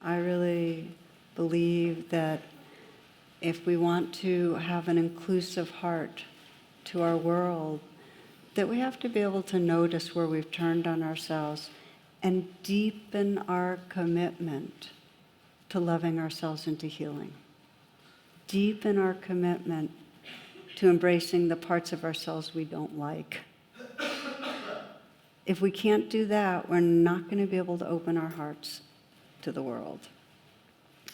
I really believe that if we want to have an inclusive heart to our world, that we have to be able to notice where we've turned on ourselves and deepen our commitment to loving ourselves into healing. Deepen our commitment to embracing the parts of ourselves we don't like. If we can't do that, we're not going to be able to open our hearts to the world.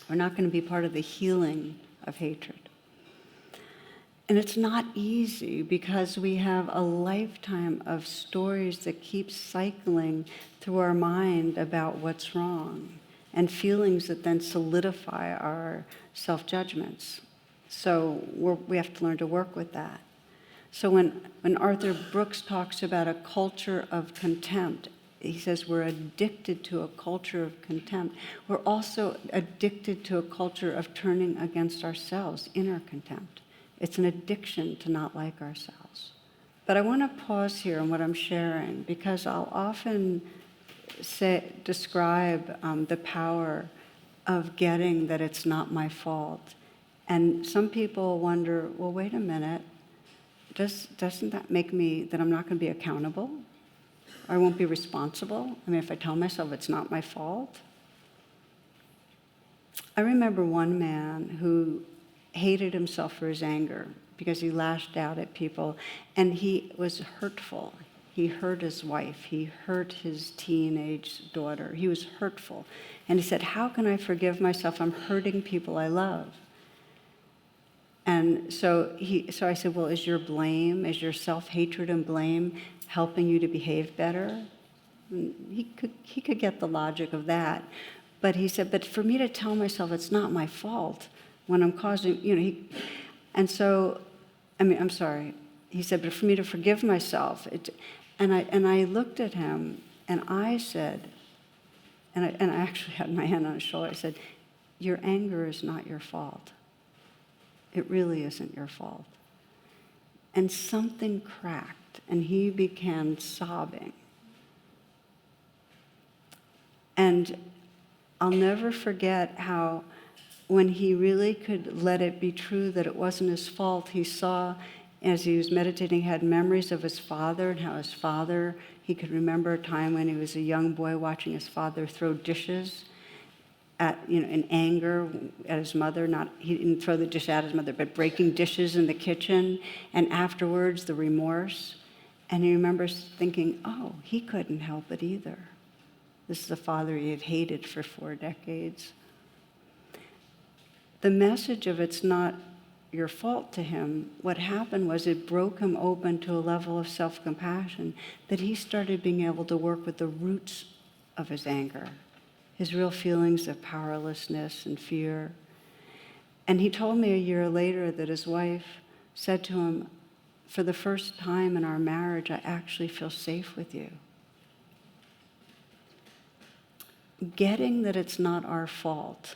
We're not going to be part of the healing of hatred. And it's not easy because we have a lifetime of stories that keep cycling through our mind about what's wrong, and feelings that then solidify our self-judgments. So we have to learn to work with that. So when Arthur Brooks talks about a culture of contempt, he says we're addicted to a culture of contempt. We're also addicted to a culture of turning against ourselves, inner contempt. It's an addiction to not like ourselves. But I want to pause here on what I'm sharing, because I'll often describe the power of getting that it's not my fault. And some people wonder, well, wait a minute, doesn't that make me that I'm not going to be accountable? Or I won't be responsible? I mean, if I tell myself it's not my fault? I remember one man who hated himself for his anger because he lashed out at people, and he was hurtful. He hurt his wife. He hurt his teenage daughter. He was hurtful. And he said, how can I forgive myself? I'm hurting people I love. And so I said, well, is your self-hatred and blame helping you to behave better? And he could get the logic of that. But he said, but for me to tell myself it's not my fault when I'm causing, he said, but for me to forgive myself, and I looked at him and I said, and I actually had my hand on his shoulder, I said, your anger is not your fault. It really isn't your fault. And something cracked, and he began sobbing. And I'll never forget how, when he really could let it be true that it wasn't his fault, he saw, as he was meditating, he had memories of his father and how his father, he could remember a time when he was a young boy watching his father throw dishes in anger at his mother. He didn't throw the dish at his mother, but breaking dishes in the kitchen, and afterwards the remorse. And he remembers thinking, oh, he couldn't help it either. This is a father he had hated for 4 decades. The message of it's not your fault to him, what happened was it broke him open to a level of self-compassion that he started being able to work with the roots of his anger, his real feelings of powerlessness and fear. And he told me a year later that his wife said to him, for the first time in our marriage, I actually feel safe with you. Getting that it's not our fault,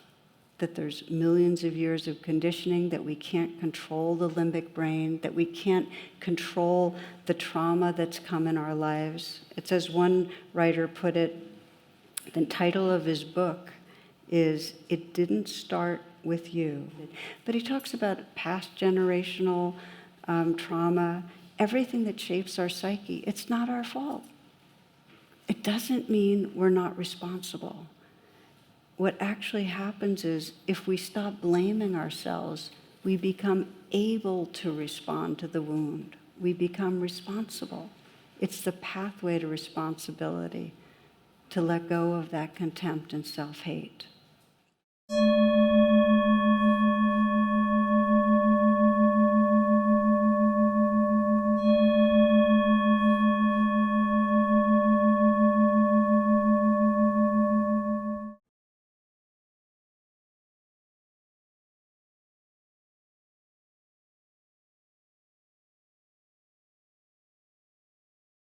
that there's millions of years of conditioning, that we can't control the limbic brain, that we can't control the trauma that's come in our lives. It's as one writer put it, the title of his book is, It Didn't Start With You. But he talks about past generational trauma, everything that shapes our psyche. It's not our fault. It doesn't mean we're not responsible. What actually happens is, if we stop blaming ourselves, we become able to respond to the wound. We become responsible. It's the pathway to responsibility, to let go of that contempt and self-hate.